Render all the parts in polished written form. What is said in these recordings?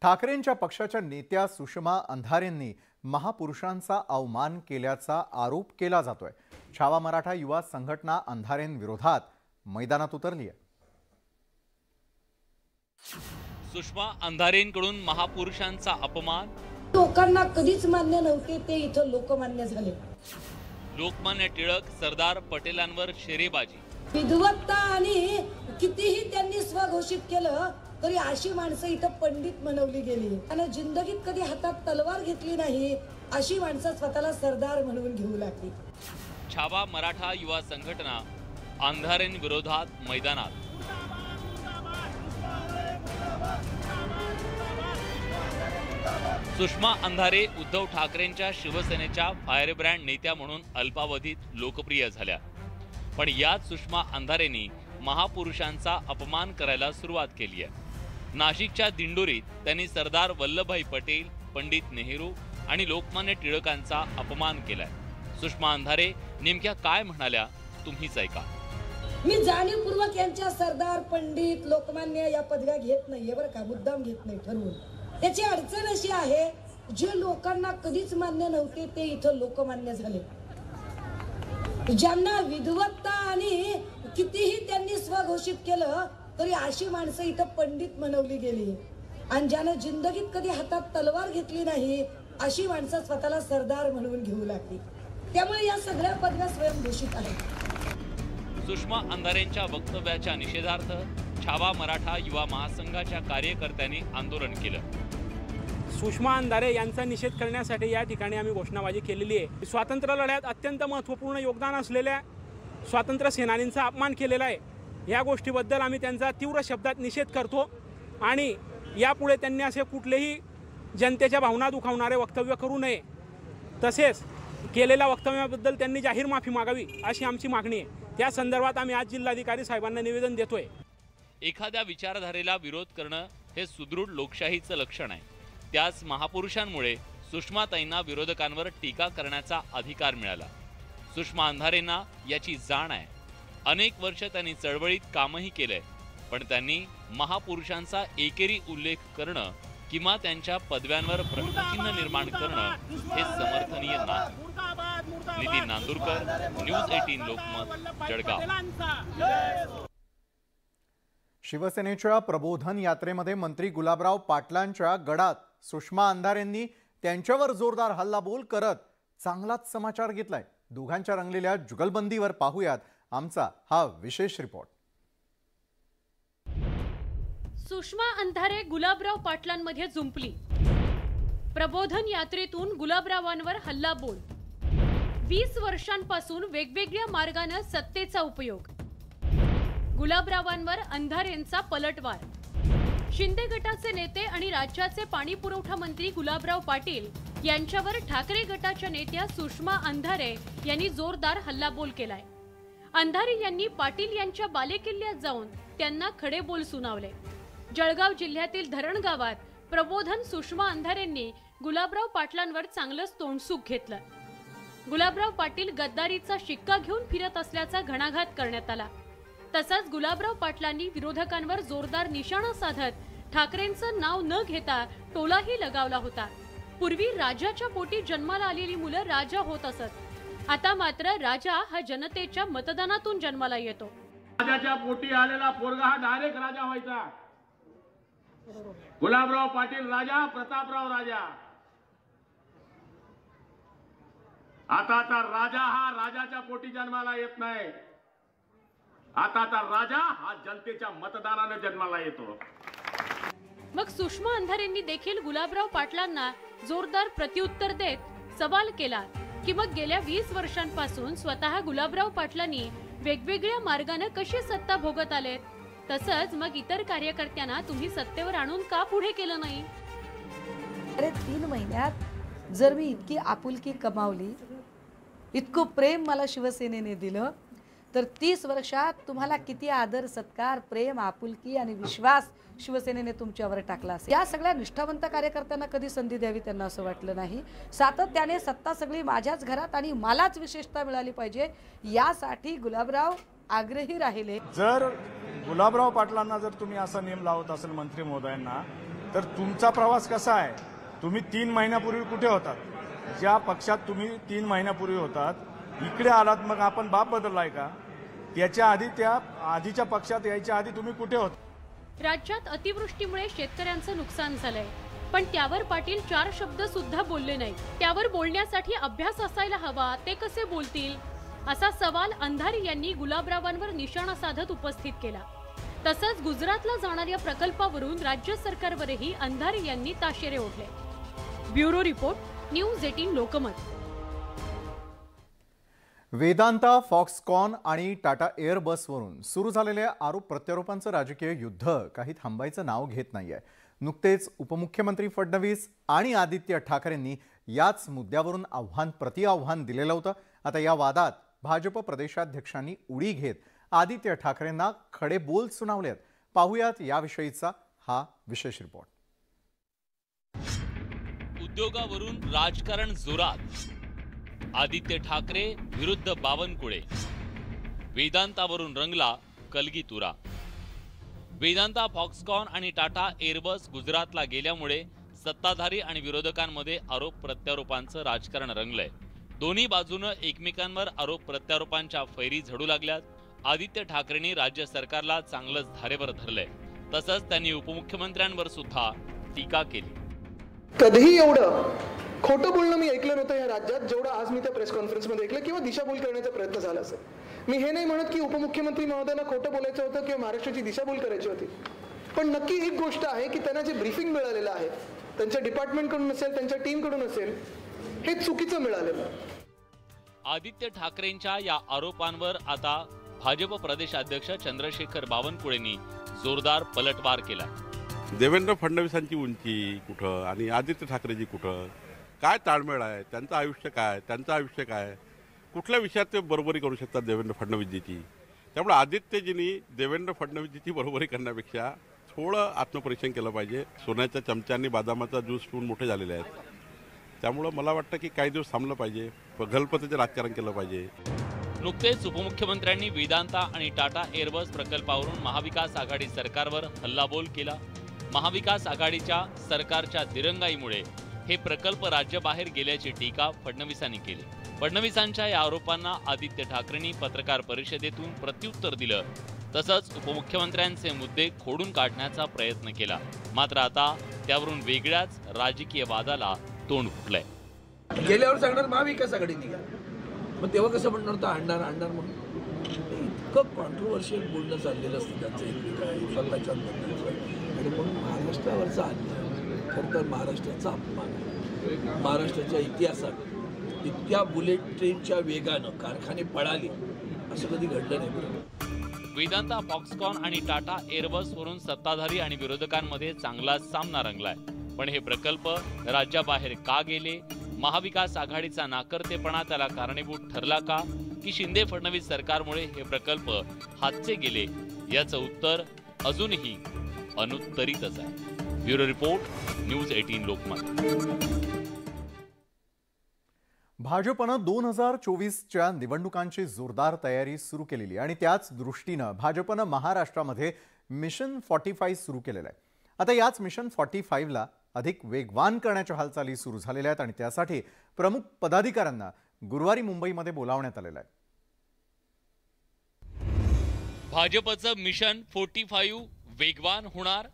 ठाकरेंच्या पक्षाच्या नेत्या सुषमा अंधारेंनी महापुरुषांचा अवमान केल्याचा आरोप केला जातोय। छावा मराठा युवा संघटना अंधारेंविरोधात मैदानात उतरली आहे। सुषमा अंधारेंकडून महापुरुषांचा अपमान लोकांना कधीच मान्य नव्हते, ते इथं लोकमान्य झाले। लोकमान्य टिळक सरदार पटेलांवर शेरेबाजी, विद्वत्ता आणि कितीही त्यांनी स्वघोषित केलं तरी अशी माणसं इथं पंडित म्हणवली गेली आणि जिंदगीत कधी हातात तलवार घेतली नाही अशी माणसं स्वतःला सरदार म्हणून घेऊ लागली। छावा मराठा युवा संघटना अंधारेंविरोधात मैदानात। सुषमा अंधारे उद्धव ठाकरेंच्या शिवसेनेच्या फायरब्रँड नेत्या म्हणून अल्पावधीत लोकप्रिय झाल्या, पण याच सुषमा अंधारेंनी महापुरुषांचा अपमान करायला सुरुवात केली आहे। नाशिकच्या दिंडोरीत त्यांनी सरदार वल्लभभाई पटेल, पंडित नेहरू आणि लोकमान्य टिळकांचा अपमान केलाय। सुषमा अंधारे नेमक्या काय म्हणाल्या तुम्हीच ऐका। मी जाणीवपूर्वक यांच्या सरदार, पंडित, लोकमान्य या पदव्या घेत नाहीये बरं का, मुद्दाम घेत नाही ठरवून। त्याची अडचण अशी आहे, जे लोकांना कधीच मान्य नव्हते ते इथं लोकमान्य झाले। ज्यांना विद्वत्ता आणि कितीही त्यांनी स्वघोषित केलं तरी अशी माणसं इथं पंडित म्हणवली गेली आणि ज्यानं जिंदगीत कधी हातात तलवार घेतली नाही अशी माणसं स्वतःला सरदार म्हणून घेऊ लागली। त्यामुळे या सगळ्या पदव्या स्वयंघोषित आहेत। सुषमा अंधारेंच्या वक्तव्याच्या निषेधार्थ छावा मराठा युवा महासंघाच्या कार्यकर्त्यांनी आंदोलन केलं। सुषमा अंधारे यांचा निषेध करण्यासाठी या ठिकाणी आम्ही घोषणाबाजी केलेली आहे। स्वातंत्र्य लढ्यात अत्यंत महत्त्वपूर्ण योगदान असलेल्या स्वातंत्र्य सेनानींचा अपमान केलेला आहे। या गोष्टीबद्दल आम्ही त्यांचा तीव्र शब्दात निषेध करतो आणि यापुढे त्यांनी असे कुठलेही जनतेच्या भावना दुखावणारे वक्तव्य करू नये, तसेच केलेल्या वक्तव्याबद्दल त्यांनी जाहीर माफी मागावी अशी आमची मागणी आहे। त्या संदर्भात आम्ही आज जिल्हाधिकारी साहेबांना निवेदन देतोय। एखाद्या विचारधारेला विरोध करणं हे सुदृढ लोकशाहीचं लक्षण आहे। त्याच महापुरुषांमुळे सुषमाताईंना विरोधकांवर टीका करण्याचा अधिकार मिळाला। सुषमा अंधारेंना याची जाण आहे। अनेक वर्ष त्यांनी चळवळीत कामही केलंय, पण त्यांनी महापुरुषांचा एकेरी उल्लेख करणं किंवा त्यांच्या पदव्यांवर प्रश्नचिन्ह निर्माण करणं हे समर्थनीय नाही। नितीन नांदुरकर, न्यूज 18 लोकमत, जळगाव। शिवसेनेच्या प्रबोधन यात्रेमध्ये मंत्री गुलाबराव पाटलांच्या गडात सुषमा अंधारेंनी त्यांच्यावर जोरदार हल्लाबोल करत चांगलाच समाचार घेतलाय। दोघांच्या रंगलेल्या जुगलबंदीवर पाहूयात आमचा हा विशेष रिपोर्ट। सुषमा अंधारे गुलाबराव पाटलांमध्ये जुंपली। प्रबोधन यात्रेतून गुलाबरावांवर हल्लाबोल। 20 वर्षांपासून वेगवेगळ्या मार्गाने सत्तेचा उपयोग। गुलाबरावांवर अंधारेंचा पलटवार। शिंदे गटाचे नेते आणि राज्याचे पाणी पुरवठा मंत्री गुलाबराव पाटील यांच्यावर ठाकरे गटाच्या नेत्या सुषमा अंधारे यांनी जोरदार हल्लाबोल केलाय। अंधारे यांनी पाटील यांच्या बालेकिल्ल्यात जाऊन त्यांना खडे बोल सुनावले। जळगाव जिल्ह्यातील धरण गावात प्रबोधन सुषमा अंधारेंनी गुलाबराव पाटलांवर चांगलंच तोंडसुख घेतलं। गुलाबराव पाटील गद्दारीचा शिक्का घेऊन फिरत असल्याचा घणाघात करण्यात आला। तसंच गुलाबराव पाटलांनी विरोधकांवर जोरदार निशाणा साधत ठाकरेंचं नाव न घेता टोलाही लगावला होता। पूर्वी राजाच्या पोटी जन्माला आलेली मुलं राजा होत असत, आता मात्र राजा हा जनतेच्या मतदानातून जन्माला येतो। राजाच्या पोटी आलेला पोरगा हा डायरेक्ट राजा व्हायचा। गुलाबराव पाटील राजा, प्रतापराव राजा। आता राजा हा राजाच्या पोटी जन्माला येत नाही, आता राजा हा जनतेच्या मतदानाने जन्माला येतो। मग सुषमा अंधारेंनी देखील गुलाबराव पाटलांना जोरदार प्रत्युत्तर देत सवाल केला की मग गेल्या 20 वर्षांपासून स्वतः गुलाबराव पाटलांनी वेगवेगळ्या मार्गाने कशी सत्ता भोगत आलेत, तसंच मग इतर कार्यकर्त्यांना तुम्ही सत्तेवर आणून का पुढे केलं नाही? अरे 3 महिन्यात जर मी इतकी आपुलकी कमावली, इतकं प्रेम मला शिवसेनेने दिलं, तर 30 वर्षात तुम्हाला किती आदर, सत्कार, प्रेम, आपुलकी आणि विश्वास शिवसेनेने तुमच्यावर टाकला असेल। या सगळ्या निष्ठावंत कार्यकर्त्यांना कधी संधी द्यावी त्यांना असं वाटलं नाही। सातत्याने सत्ता सगळी माझ्याच घरात आणि मलाच विशेषता मिळाली पाहिजे यासाठी गुलाबराव आग्रही राहिले। जर गुलाबराव पाटलांना जर तुम्ही असा नियम लावत असेल मंत्री महोदयांना, तर तुमचा प्रवास कसा आहे? तुम्ही 3 महिन्यापूर्वी कुठे होतात? ज्या पक्षात तुम्ही 3 महिन्यापूर्वी होतात इकडे आलात, मग आपण बाप बदललाय का? त्याच्या आधी त्या आधीच्या पक्षात यायच्या आधी तुम्ही कुठे होता? राज्यात अतिवृष्टीमुळे शेतकऱ्यांचं नुकसान झालंय, पण त्यावर पाटील 4 शब्द सुद्धा बोलले नाही. त्यावर बोलण्यासाठी अभ्यास असायला हवा, ते कसे बोलतील असा सवाल अंधारे यांनी गुलाबरावांवर निशाणा साधत उपस्थित केला. तसंच गुजरातला जाणाऱ्या प्रकल्पावरून राज्य सरकारवरही अंधारे यांनी ताशेरे ओढले. Bureau report, news 18 Lokmat. Vedanta, Foxconn आणि टाटा एअरबसवरून सुरू झालेल्या आरोप प्रत्यारोपांचं राजकीय युद्ध काही थांबायचं नाव घेत नाहीये. नुकतेच उपमुख्यमंत्री फडणवीस आणि आदित्य ठाकरेंनी याच मुद्द्यावरून आव्हान प्रतिआव्हान दिलेलं होतं. आता या वादात भाजप प्रदेशाध्यक्षांनी उडी घेत आदित्य ठाकरेंना खडे बोल सुनावलेत. पाहुयात याविषयीचा हा विशेष रिपोर्ट. उद्योगावरून राजकारण जोरात. आदित्य ठाकरे विरुद्ध बावनकुळे. वेदांतावरून रंगला कलगीतुरा. वेदांता, फॉक्सकॉन आणि टाटा एअरबस गुजरातला गेल्यामुळे सत्ताधारी आणि विरोधकांमध्ये आरोप प्रत्यारोपांचं राजकारण रंगलंय. दोन्ही बाजूनं एकमेकांवर आरोप प्रत्यारोपांच्या फैरी झडू लागल्यात. आदित्य ठाकरेंनी राज्य सरकारला चांगलंच धारेवर धरलंय. तसंच त्यांनी उपमुख्यमंत्र्यांवर सुद्धा टीका केली. कधीही एवढं खोटं बोलणं मी ऐकलं नव्हतं या राज्यात जेवढं आज मी त्या प्रेस कॉन्फरन्समध्ये ऐकलं किंवा दिशाभूल करण्याचा प्रयत्न झाला असेल. मी हे नाही म्हणत की उपमुख्यमंत्री महोदयांना खोटं बोलायचं होतं किंवा महाराष्ट्राची दिशाभूल करायची होती, पण नक्की एक गोष्ट आहे की त्यांना जे ब्रीफिंग मिळालेलं आहे त्यांच्या डिपार्टमेंटकडून असेल, त्यांच्या टीमकडून असेल, हे चुकीचं मिळालेलं आहे. आदित्य ठाकरेंच्या या आरोपांवर आता भाजप प्रदेशाध्यक्ष चंद्रशेखर बावनकुळेंनी जोरदार पलटवार केला. देवेंद्र फडणवीसांची उंची कुठं आणि आदित्य ठाकरेजी कुठं, काय ताळमेळ आहे, त्यांचं आयुष्य काय, त्यांचं आयुष्य काय, कुठल्या विषयात ते बरोबरी करू शकतात देवेंद्र फडणवीसजीची. त्यामुळे आदित्यजींनी देवेंद्र फडणवीसजीची बरोबरी करण्यापेक्षा थोडं आत्मपरीक्षण केलं पाहिजे. सोन्याच्या चमच्यानी बदामाचा ज्यूस पिऊन मोठे झालेले आहेत. त्यामुळं मला वाटतं की काही दिवस थांबलं पाहिजे, गलपतेचं राजकारण केलं पाहिजे. नुकतेच उपमुख्यमंत्र्यांनी वेदांता आणि टाटा एअरबस प्रकल्पावरून महाविकास आघाडी सरकारवर हल्लाबोल केला. महाविकास आघाडीच्या सरकारच्या दिरंगाईमुळे हे प्रकल्प राज्याबाहेर गेल्याची टीका फडणवीसांनी केली. फडणवीसांच्या या आरोपांना आदित्य ठाकरेंनी पत्रकार परिषदेतून प्रत्युत्तर दिलं. तसंच उपमुख्यमंत्र्यांचे मुद्दे खोडून काढण्याचा प्रयत्न केला. मात्र आता त्यावरून वेगळ्याच राजकीय वादाला तोंड फुटलंय. गेल्यावर सांगणार महाविकास आघाडी निघा, मग तेव्हा कसं म्हणणार होतं आणणार म्हणून. इतकं कॉन्ट्रोवर्शियल बोलणं चाललेलं असतं त्यांचं स्वतःच्या आणि म्हणून महाराष्ट्रावरचा अन्याय, खरं तर महाराष्ट्राचा अपमान आहे. महाराष्ट्राच्या इतिहासात इतक्या बुलेट ट्रेनच्या वेगानं कारखाने पळाले असं कधी घडलं नाही. वेदांता, फॉक्सकॉन आणि टाटा एअरबस वरून सत्ताधारी आणि विरोधकांमध्ये चांगला सामना रंगलाय. पण हे प्रकल्प राज्याबाहेर का गेले? महाविकास आघाडीचा नाकर्तेपणा त्याला कारणीभूत ठरला का, की शिंदे फडणवीस सरकारमुळे हे प्रकल्प हातचे गेले? याचं उत्तर अजूनही अनुत्तरितच आहे. Bureau report, news 18 Lokmat. भाजपनं 2024च्या निवडणुकांची जोरदार तयारी सुरू केलेली आणि त्याच दृष्टीनं भाजपनं महाराष्ट्रामध्ये मिशन 45 सुरू केलेलं आहे. आता याच मिशन 45ला अधिक वेगवान करण्याच्या हालचाली सुरू झालेल्या आहेत आणि त्यासाठी प्रमुख पदाधिकाऱ्यांना गुरुवारी मुंबईमध्ये बोलावण्यात आलेलं आहे. भाजपचं मिशन 45 वेगवान होणार.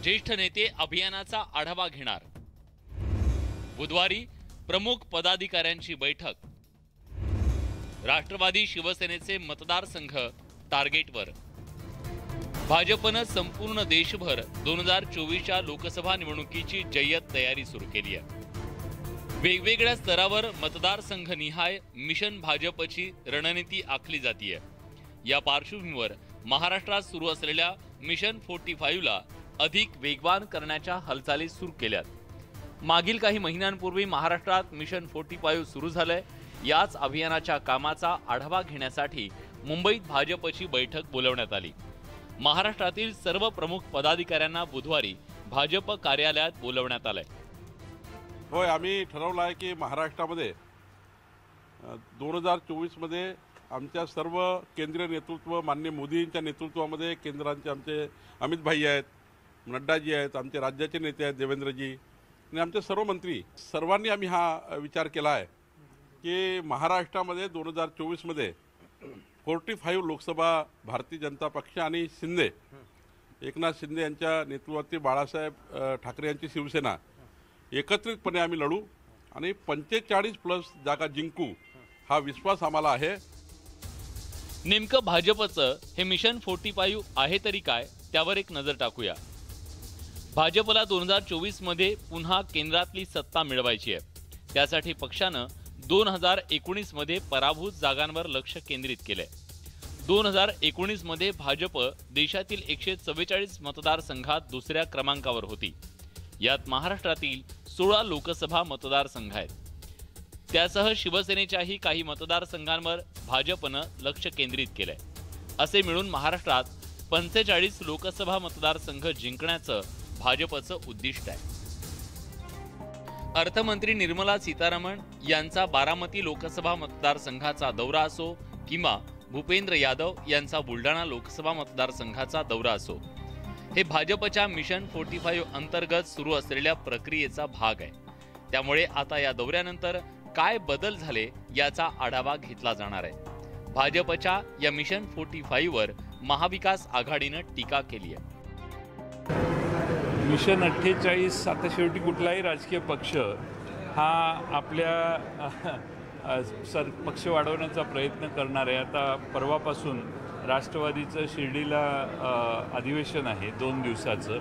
ज्येष्ठ नेते अभियानाचा आढावा घेणार. बुधवारी प्रमुख पदाधिकाऱ्यांची बैठक. राष्ट्रवादी शिवसेनेचे मतदारसंघ टार्गेटवर. भाजपनं संपूर्ण देशभर 2024च्या लोकसभा निवडणुकीची जय्यत तयारी सुरू केली आहे. वेगवेगळ्या स्तरावर मतदारसंघ निहाय मिशन भाजपची रणनीती आखली जातीये. या पार्श्वभूमीवर महाराष्ट्रात सुरू असलेल्या मिशन 45ला अधिक वेगवान करण्याच्या हालचाली सुरू केल्यात. मागील काही महिन्यांपूर्वी महाराष्ट्रात मिशन 45 सुरू झालंय. याच अभियानाच्या कामाचा आढावा घेण्यासाठी मुंबईत भाजपची बैठक बोलवण्यात आली. महाराष्ट्रातील सर्व प्रमुख पदाधिकाऱ्यांना बुधवारी भाजप कार्यालयात बोलवण्यात आलंय. होय, आम्ही ठरवलं आहे की महाराष्ट्रामध्ये 2024 मध्ये आमच्या सर्व केंद्रीय नेतृत्व माननीय मोदींच्या नेतृत्वामध्ये केंद्रांचे आमचे अमित भाई आहेत, नड्डाजी आहेत, आमचे राज्याचे नेते आहेत देवेंद्रजी आणि आमचे सर्व मंत्री, सर्वांनी आम्ही हा विचार केला आहे की महाराष्ट्रामध्ये 2024मध्ये 45 लोकसभा भारतीय जनता पक्ष आणि शिंदे, एकनाथ शिंदे यांच्या नेतृत्वातील बाळासाहेब ठाकरे यांची शिवसेना एकत्रितपणे आम्ही लढू आणि 45+ जागा जिंकू, हा विश्वास आम्हाला आहे. नेमकं भाजपचं हे मिशन 45 आहे तरी काय, त्यावर एक नजर टाकूया. भाजपला 2024 मध्ये पुन्हा केंद्रातली सत्ता मिळवायची आहे. त्यासाठी पक्षानं 2019 मध्ये पराभूत जागांवर लक्ष केंद्रित केलंय. 2019 मध्ये भाजप देशातील 144 मतदारसंघात दुसऱ्या क्रमांकावर होती. यात महाराष्ट्रातील 16 लोकसभा मतदारसंघ आहेत. त्यासह शिवसेनेच्याही काही मतदारसंघांवर भाजपनं लक्ष केंद्रित केलंय. असे मिळून महाराष्ट्रात 45 लोकसभा मतदारसंघ जिंकण्याचं भाजपचं उद्दिष्ट आहे. अर्थमंत्री निर्मला सीतारामन यांचा बारामती लोकसभा मतदारसंघाचा दौरा असो किंवा भूपेंद्र यादव यांचा बुलढाणा लोकसभा मतदारसंघाचा दौरा असो, हे भाजपच्या मिशन 45 अंतर्गत सुरू असलेल्या प्रक्रियेचा भाग आहे. त्यामुळे आता या दौऱ्यानंतर काय बदल झाले याचा आढावा घेतला जाणार आहे. भाजपच्या या मिशन 45 वर महाविकास आघाडीनं टीका केली आहे. मिशन 48 आता शेवटी कुठलाही राजकीय पक्ष हा आपल्या पक्ष वाढवण्याचा प्रयत्न करणार आहे. आता परवापासून राष्ट्रवादीचं शिर्डीला अधिवेशन आहे 2 दिवसाचं.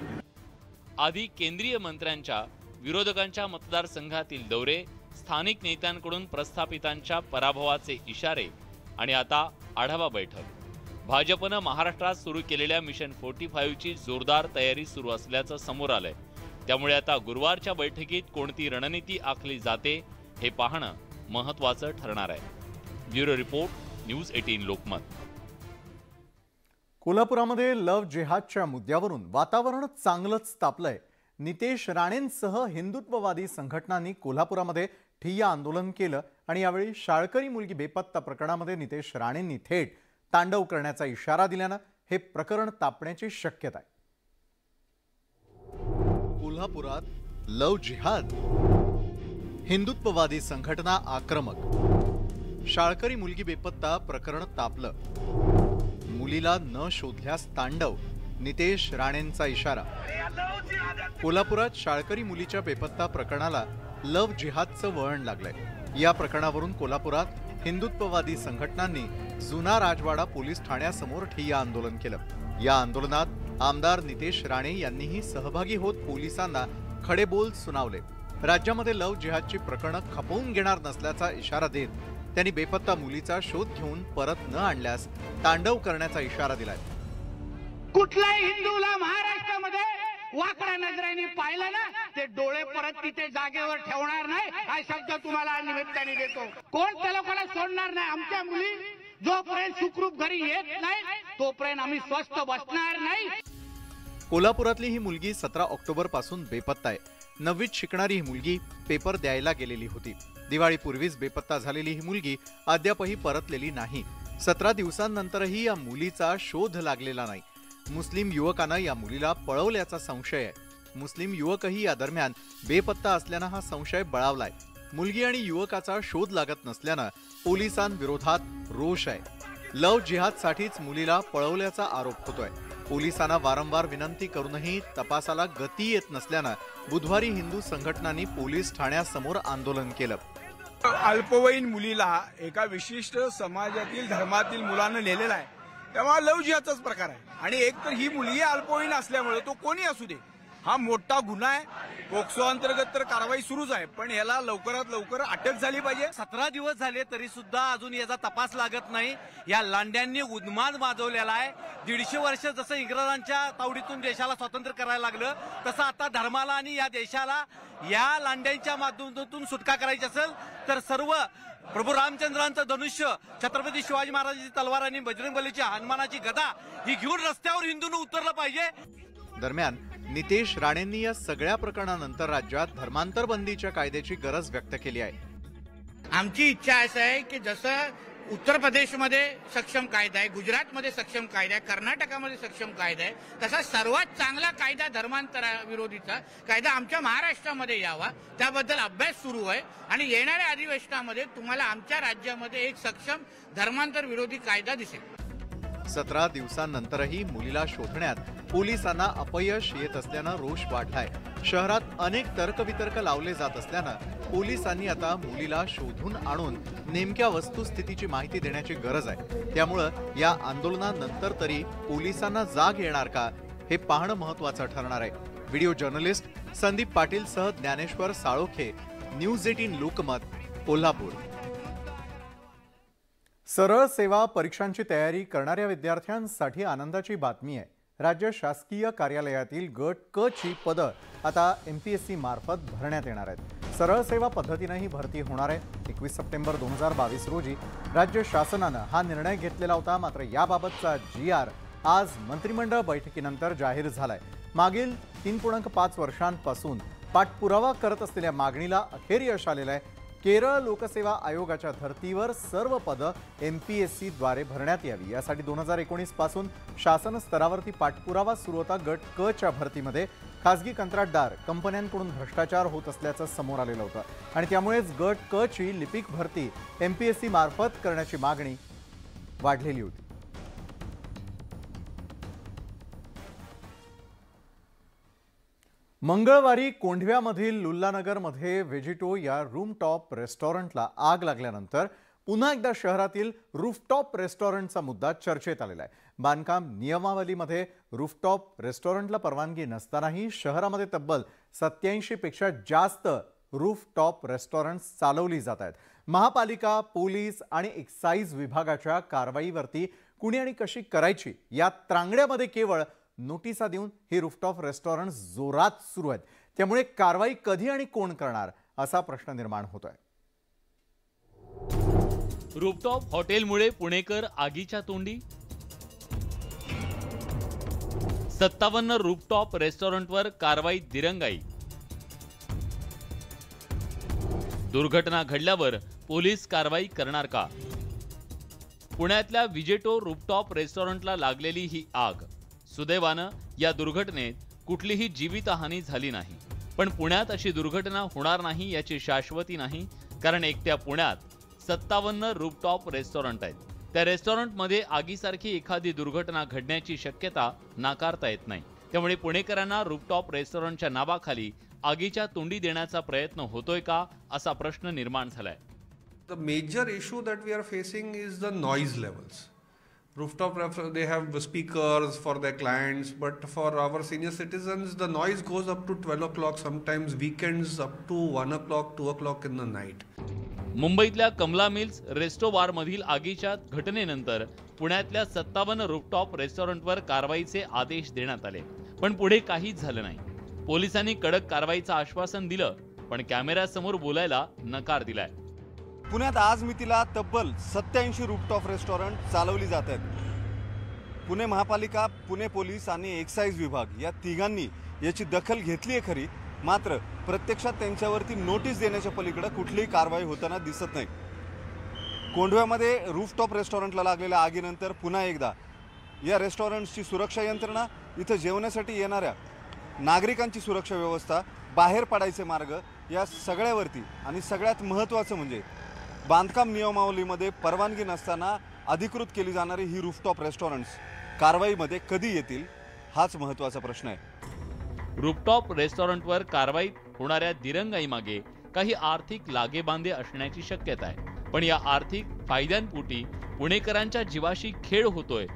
आधी केंद्रीय मंत्र्यांच्या विरोधकांच्या मतदारसंघातील दौरे, स्थानिक नेत्यांकडून प्रस्थापितांच्या पराभवाचे इशारे आणि आता आढावा बैठक. भाजपनं महाराष्ट्रात सुरू केलेल्या मिशन 45 ची जोरदार तयारी सुरू असल्याचं समोर आलंय. त्यामुळे आता गुरुवारच्या बैठकीत कोणती रणनीती आखली जाते हे पाहणं महत्त्वाचं ठरणार आहे. Bureau report, news 18 Lokmat. कोल्हापुरामध्ये लव्ह जिहादच्या मुद्द्यावरून वातावरण चांगलंच तापलंय. नितेश राणेंसह हिंदुत्ववादी संघटनांनी कोल्हापुरामध्ये ठिय्या आंदोलन केलं आणि यावेळी शाळकरी मुलगी बेपत्ता प्रकरणामध्ये नितेश राणेंनी थेट तांडव करण्याचा इशारा दिल्यानं हे प्रकरण तापण्याची शक्यता आहे. कोल्हापुरात लव्ह जिहाद, हिंदुत्ववादी संघटना आक्रमक, शाळकरी मुलगी बेपत्ता प्रकरण तापलं. मुलीला न शोधल्यास तांडव, नितेश राणेंचा इशारा. कोल्हापुरात शाळकरी मुलीच्या बेपत्ता प्रकरणाला लव्ह जिहादचं वळण लागलंय. या प्रकरणावरून कोल्हापुरात हिंदुत्ववादी संघटनांनी जुना राजवाडा पोलीस ठाण्यासमोर ठिय्या आंदोलन केलं. या आंदोलनात आमदार नितेश राणे यांनीही सहभागी होत पोलिसांना खडेबोल सुनावले. राज्यामध्ये लव्ह जिहादची प्रकरणं खपवून घेणार नसल्याचा इशारा देत त्यांनी बेपत्ता मुलीचा शोध घेऊन परत न आणल्यास तांडव करण्याचा इशारा दिलाय. कुठल्याही हिंदूला महाराष्ट्रामध्ये वाकड्या नजरेने पाहिलं ना, ते डोळे परत तिथे जागेवर ठेवणार नाही, हा शब्द तुम्हाला निमित्ताने देतो. कोण त्या लोकांना सोडणार नाही. आमच्या मुली जोपर्यंत सुखरूप घरी येत नाही तोपर्यंत आम्ही स्वस्थ बसणार नाही. कोल्हापुरातली ही मुलगी 17 ऑक्टोबर पासून बेपत्ता आहे. 9वीत शिकणारी ही मुलगी पेपर द्यायला गेलेली होती. दिवाळीपूर्वीच बेपत्ता झालेली ही मुलगी अद्यापही परतलेली नाही. 17 दिवसांनंतरही या मुलीचा शोध लागलेला नाही. मुस्लिम युवकांना या मुलीला पळवल्याचा संशय आहे. मुस्लिम युवकही या दरम्यान बेपत्ता असल्यानं हा संशय बळावलाय. मुलगी आणि युवकाचा शोध लागत नसल्यानं पोलिसांविरोधात रोष आहे. लव्ह जिहादसाठीच मुलीला पळवल्याचा आरोप होतोय. पोलिसांना वारंवार विनंती करूनही तपासाला गती येत नसल्यानं बुधवारी हिंदू संघटनांनी पोलीस ठाण्यासमोर आंदोलन केलं. अल्पवयीन मुलीला एका विशिष्ट समाजातील धर्मातील मुलानं नेलेला आहे, तेव्हा लव्ह जिहादचाच प्रकार आहे. आणि एक तर ही मुलगी अल्पवयीन असल्यामुळे तो कोणी असू दे हा मोठा गुन्हा आहे. पोक्सो अंतर्गत तर कारवाई सुरूच आहे, पण याला लवकरात लवकर अटक झाली पाहिजे. 17 दिवस झाले तरी सुद्धा अजून याचा तपास लागत नाही. या लांड्यांनी उन्माद माजवलेला आहे. 150 वर्ष जसं इंग्रजांच्या तावडीतून देशाला स्वातंत्र्य करायला लागलं, तसं आता धर्माला आणि या देशाला या लांड्यांच्या माध्यमातून सुटका करायची असेल तर सर्व प्रभू रामचंद्रांचं धनुष्य, छत्रपती शिवाजी महाराजांची तलवार आणि बजरंगबलीची हनुमानाची गदा ही घेऊन रस्त्यावर हिंदूंनी उतरलं पाहिजे. दरम्यान नितेश राणेंनी या सगळ्या प्रकरणानंतर राज्यात धर्मांतर बंदीच्या कायद्याची गरज व्यक्त केली आहे. आमची इच्छा अशी आहे की जसं उत्तर प्रदेशमध्ये सक्षम कायदा आहे, गुजरातमध्ये सक्षम कायदा आहे, कर्नाटकामध्ये सक्षम कायदा आहे, तसा सर्वात चांगला कायदा धर्मांतराविरोधीचा कायदा आमच्या महाराष्ट्रामध्ये यावा, त्याबद्दल अभ्यास सुरू आहे आणि येणाऱ्या अधिवेशनामध्ये तुम्हाला आमच्या राज्यामध्ये एक सक्षम धर्मांतर विरोधी कायदा दिसेल. 17 दिवसांनंतरही मुलीला शोधण्यात पोलिसांना अपयश येत असल्यानं रोष वाढलाय. शहरात अनेक तर्कवितर्क लावले जात असल्यानं पोलिसांनी आता मुलीला शोधून आणून नेमक्या वस्तुस्थितीची माहिती देण्याची गरज आहे. त्यामुळं या आंदोलनानंतर तरी पोलिसांना जाग येणार का हे पाहणं महत्त्वाचं ठरणार आहे. व्हिडिओ जर्नलिस्ट संदीप पाटील सह ज्ञानेश्वर साळोखे, न्यूज 18 लोकमत, कोल्हापूर. सरळ सेवा परीक्षांची तयारी करणाऱ्या विद्यार्थ्यांसाठी आनंदाची बातमी आहे. राज्य शासकीय कार्यालयातील गट क ची पदं आता MPSC मार्फत भरण्यात येणार आहेत. सरळ सेवा पद्धतीनं ही भरती होणार आहे. 21 सप्टेंबर 2022 रोजी राज्य शासनानं हा निर्णय घेतलेला होता. मात्र याबाबतचा GR आज मंत्रिमंडळ बैठकीनंतर जाहीर झालाय. मागील 3.5 वर्षांपासून पाठपुरावा करत असलेल्या मागणीला अखेर यश आलेलं आहे. केरळ लोकसेवा आयोगाच्या धर्तीवर सर्व पदं MPSC द्वारे भरण्यात यावी यासाठी 2019 पासून शासन स्तरावरती पाठपुरावा सुरू होता. गट क च्या भरतीमध्ये खासगी कंत्राटदार कंपन्यांकडून भ्रष्टाचार होत असल्याचं समोर आलेलं होतं आणि त्यामुळेच गट क ची लिपिक भरती MPSC मार्फत करण्याची मागणी वाढलेली होती. मंगळवारी कोंढव्यामधील लुल्लानगरमध्ये व्हेजिटो या रूमटॉप रेस्टॉरंटला आग लागल्यानंतर पुन्हा एकदा शहरातील रूफटॉप रेस्टॉरंटचा मुद्दा चर्चेत आलेला आहे. बांधकाम नियमावलीमध्ये रूफटॉप रेस्टॉरंटला परवानगी नसतानाही शहरामध्ये तब्बल 87 पेक्षा जास्त रूफटॉप रेस्टॉरंट्स चालवली जात आहेत. महापालिका, पोलीस आणि एक्साईज विभागाच्या कारवाईवरती कुणी आणि कशी करायची या त्रांगड्यामध्ये केवळ नोटिसा देऊन ही रूफटॉप रेस्टॉरंट्स जोरात सुरू आहेत. त्यामुळे कारवाई कधी आणि कोण करणार असा प्रश्न निर्माण होतोय. रूफटॉप हॉटेलमुळे पुणेकर आगीच्या तोंडी. 57 रूफटॉप रेस्टॉरंटवर कारवाई दिरंगाई. दुर्घटना घडल्यावर पोलीस कारवाई करणार का? पुण्यातल्या व्हिजेटो रूफटॉप रेस्टॉरंटला लागलेली ही आग. सुदैवानं या दुर्घटनेत कुठलीही जीवितहानी झाली नाही. पण पुण्यात अशी दुर्घटना होणार नाही याची शाश्वती नाही, कारण एकट्या पुण्यात 57 रूफटॉप रेस्टॉरंट आहेत. त्या रेस्टॉरंटमध्ये आगीसारखी एखादी दुर्घटना घडण्याची शक्यता नाकारता येत नाही. त्यामुळे पुणेकरांना रूफटॉप रेस्टॉरंटच्या नावाखाली आगीच्या तोंडी देण्याचा प्रयत्न होतोय का असा प्रश्न निर्माण झालाय. The major issue that we are facing is the noise levels. Rooftop, they have speakers for their clients, but for our senior citizens, the noise goes up to 12 o'clock, sometimes weekends up to 1 o'clock, 2 o'clock in the night. मुंबईतल्या Kamala mills resto बार मधील आगीच्या घटनेनंतर पुण्यातल्या 57 rooftop रेस्टॉरंटवर कारवाईचे आदेश देण्यात आले. पण पुढे काहीच झालं नाही. पोलिसांनी कडक कारवाईचं आश्वासन दिलं, पण कॅमेऱ्यासमोर बोलायला नकार दिलाय. पुण्यात आज मितीला तब्बल 87 रूफटॉप रेस्टॉरंट चालवली जात आहेत. पुणे महापालिका, पुणे पोलीस आणि एक्साईज विभाग या तिघांनी याची दखल घेतली आहे खरी, मात्र प्रत्यक्षात त्यांच्यावरती नोटीस देण्याच्या पलीकडे कुठलीही कारवाई होताना दिसत नाही. कोंढव्यामध्ये रूफटॉप रेस्टॉरंटला लागलेल्या आगीनंतर पुन्हा एकदा या रेस्टॉरंट्सची सुरक्षा यंत्रणा, इथं जेवण्यासाठी येणाऱ्या नागरिकांची सुरक्षा व्यवस्था, बाहेर पडायचे मार्ग या सगळ्यावरती आणि सगळ्यात महत्त्वाचं म्हणजे बांधकाम नियमावलीमध्ये परवानगी नसताना अधिकृत केली जाणारी ही रूफटॉप रेस्टॉरंट्स कारवाईमध्ये कधी येतील हाच महत्त्वाचा प्रश्न आहे. रूफटॉप रेस्टॉरंटवर कारवाई होणाऱ्या दिरंगाईमागे काही आर्थिक लागेबांधे असण्याची शक्यता आहे. पण या आर्थिक फायद्यांपोटी पुणेकरांच्या जीवाशी खेळ होतोय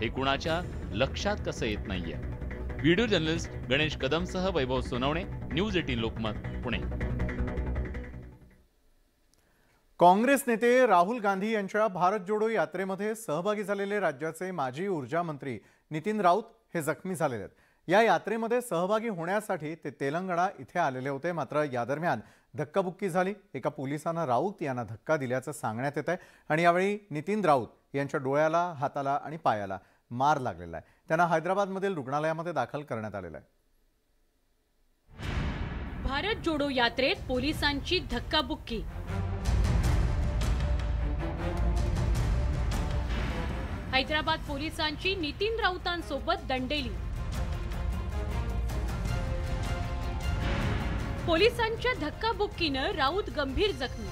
हे कुणाच्या लक्षात कसं येत नाहीये. व्हिडिओ जर्नलिस्ट गणेश कदमसह वैभव सोनवणे, न्यूज 18 लोकमत, पुणे. काँग्रेस नेते राहुल गांधी यांच्या भारत जोडो यात्रेमध्ये सहभागी झालेले राज्याचे माजी ऊर्जा मंत्री नितीन राऊत हे जखमी झालेले आहेत. या यात्रेमध्ये सहभागी होण्यासाठी ते तेलंगणा इथे आलेले होते. मात्र या दरम्यान धक्काबुक्की झाली. एका पोलिसानं राऊत यांना धक्का दिल्याचं सांगण्यात येत आहे आणि यावेळी नितीन राऊत यांच्या डोळ्याला, हाताला आणि पायाला मार लागलेला आहे. त्यांना हैदराबादमधील रुग्णालयामध्ये दाखल करण्यात आलेलं आहे. भारत जोडो यात्रेत पोलिसांची धक्काबुक्की. हैदराबाद पोलिसांची नितीन राऊतांसोबत दंडेली. पोलिसांच्या धक्काबुक्कीनं राऊत गंभीर जखमी.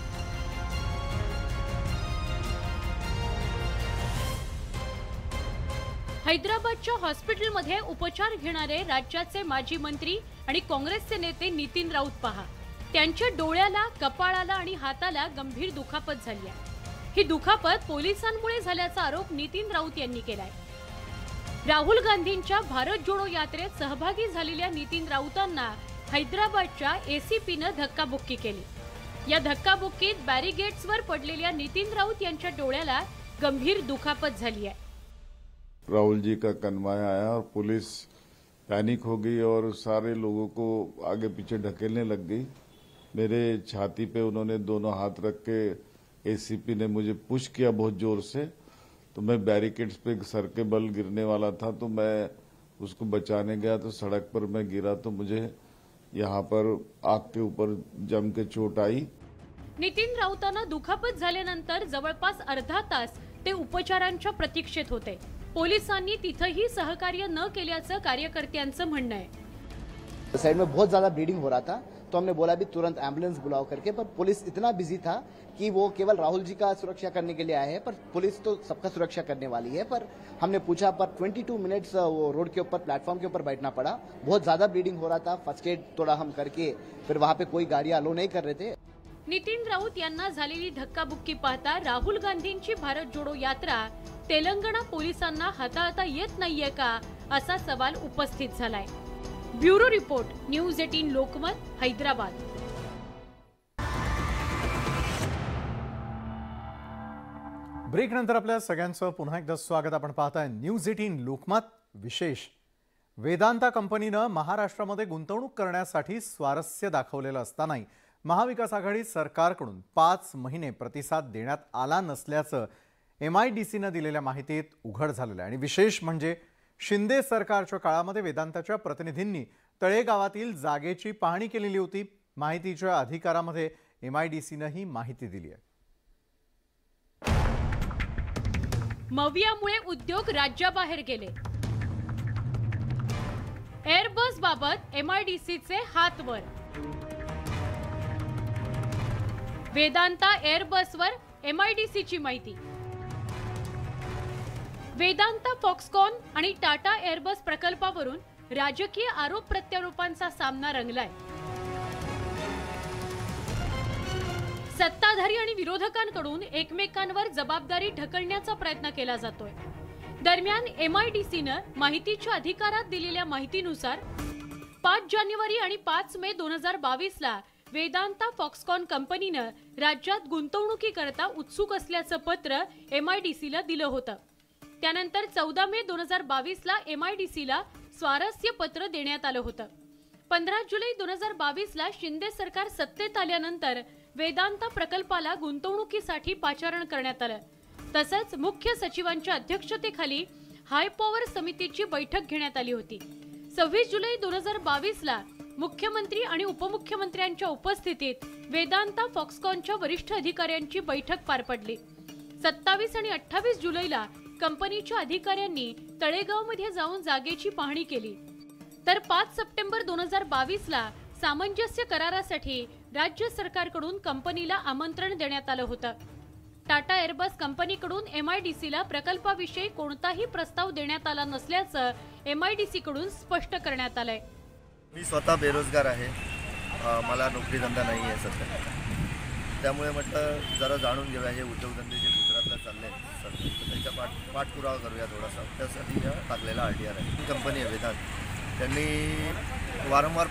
हैदराबादच्या हॉस्पिटलमध्ये उपचार घेणारे राज्याचे माजी मंत्री आणि काँग्रेसचे नेते नितीन राऊत पहा. त्यांच्या डोळ्याला, कपाळाला आणि हाताला गंभीर दुखापत झाली आहे. ही दुखापत पोलिसांमुळे झाल्याचा आरोप नितीन राऊत यांनी केलाय. राहुल गांधींच्या भारत जोडो यात्रेत सहभागी झालेल्या नितीन राऊतांना हैदराबादच्या एसीपीनं धक्काबुक्की केली. या धक्काबुक्कीत बॅरिगेट्सवर पडलेल्या नितीन राऊत यांच्या डोळ्याला गंभीर दुखापत झाली आहे. राहुल जी का कन्वाय आया और पुलिस पैनिक हो गई और सारे लोगों को आगे पीछे ढकेलने लग गई. मेरे छाती पे उन्होंने दोनों हाथ रख के एसीपी ने मुझे पुश किया बहुत जोर से, तो मैं बैरिकेड्स पे सर के बल गिरने वाला था, तो मैं उसको बचाने गया तो सड़क पर मैं गिरा तो मुझे यहाँ पर आग के ऊपर जम के चोट आई. नितीन राऊतांना दुखापत झाल्यानंतर जवळपास अर्धा तास ते उपचारांच्या प्रतीक्षेत होते. पोलिसांनी तिथेही सहकार्य न केल्याचं कार्यकर्त्यांचं म्हणणं आहे. साइड में बहुत ज्यादा ब्लीडिंग हो रहा था, तो हमने बोला भी तुरंत एम्बुलेंस बुलाओ करके, पर पुलिस इतना बिजी था कि वो केवल राहुल जी का सुरक्षा करने के लिए आए हैं, पर पुलिस तो सबका सुरक्षा करने वाली है. पर हमने पूछा, पर 22 मिनट्स वो रोड के ऊपर प्लेटफॉर्म के ऊपर बैठना पड़ा. बहुत ज्यादा ब्लीडिंग हो रहा था. फर्स्ट एड थोड़ा हम करके फिर वहां पे कोई गाड़ी अलो नहीं कर रहे थे. नितीन राऊत यांना झालेली धक्काबुक्की पाहता राहुल गांधींची भारत जोडो यात्रा तेलंगणा पोलिसांना हाताळता येत नाहीये का, असा सवाल उपस्थित झालाय. Bureau report, news 18 Lokmat, Hyderabad. Break नंतर आपल्या सगळ्यांचं पुन्हा एकदा स्वागत. आपण पाहताय न्यूज 18 लोकमत विशेष. वेदांता कंपनीनं महाराष्ट्रामध्ये गुंतवणूक करण्यासाठी स्वारस्य दाखवलेलं असतानाही महाविकास आघाडी सरकारकडून 5 महिने प्रतिसाद देण्यात आला नसल्याचं MIDCनं दिलेल्या माहितीत उघड झालेलं आहे. आणि विशेष म्हणजे शिंदे सरकारच्या काळामध्ये वेदांताच्या प्रतिनिधींनी तळेगावातील जागेची पाहणी केलेली होती. माहितीच्या अधिकारामध्ये MIDCनं ही माहिती दिली आहे. मवियामुळे उद्योग राज्याबाहेर गेले. एअरबस बाबत MIDCचे हात वर. वेदांता एअरबसवर MIDCची माहिती. वेदांता, फॉक्सकॉन आणि टाटा एअरबस प्रकल्पावरून राजकीय आरोप प्रत्यारोपांचा सामना रंगलाय. सत्ताधारी आणि विरोधकांकडून एकमेकांवर जबाबदारी ढकलण्याचा प्रयत्न केला जातोय. दरम्यान MIDCनं माहितीच्या अधिकारात दिलेल्या माहितीनुसार 5 जानेवारी आणि 5 मे 2022ला वेदांता फॉक्सकॉन कंपनीनं राज्यात गुंतवणुकीकरता उत्सुक असल्याचं पत्र MIDCला दिलं होतं. त्यानंतर 14 मे 2022ला MIDCला स्वारस्य पत्र देण्यात आलं होतं. 15 जुलै 2022ला शिंदे सरकार सत्तेत आल्यानंतर वेदांता प्रकल्पाला गुंतवणुकीसाठी पाचारण करण्यात आलं. तसंच मुख्य सचिवांच्या अध्यक्षतेखाली हाय पॉवर समितीची बैठक घेण्यात आली होती. 26 जुलै 2022ला मुख्यमंत्री आणि उपमुख्यमंत्र्यांच्या उपस्थितीत वेदांता फॉक्सकॉनच्या वरिष्ठ अधिकाऱ्यांची बैठक पार पडली. 27 आणि 28 जुलैला कंपनीच्या अधिकाऱ्यांनी तळेगावमध्ये जाऊन जागेची पाहणी केली. तर 5 सप्टेंबर 2022ला सामंजस्य करारासाठी राज्य सरकारकडून कंपनीला आमंत्रण देण्यात आलं होतं. टाटा एअरबस कंपनीकडून MIDCला प्रकल्पाविषयी कोणताही प्रस्ताव देण्यात आला नसल्याचं MIDCकडून स्पष्ट करण्यात आलंय. मी स्वतः बेरोजगार आहे. मला नोकरी धंदा नाही आहे सध्या. त्यामुळे म्हटलं जरा जाणून घेऊया हे उद्योगधंदे जे गुजरातला चालले आहेत त्याच्या पाठपुरावा करूया थोडासा. त्यासाठी टाकलेला RTR आहे. कंपनी आहे वेदांत. त्यांनी वारंवार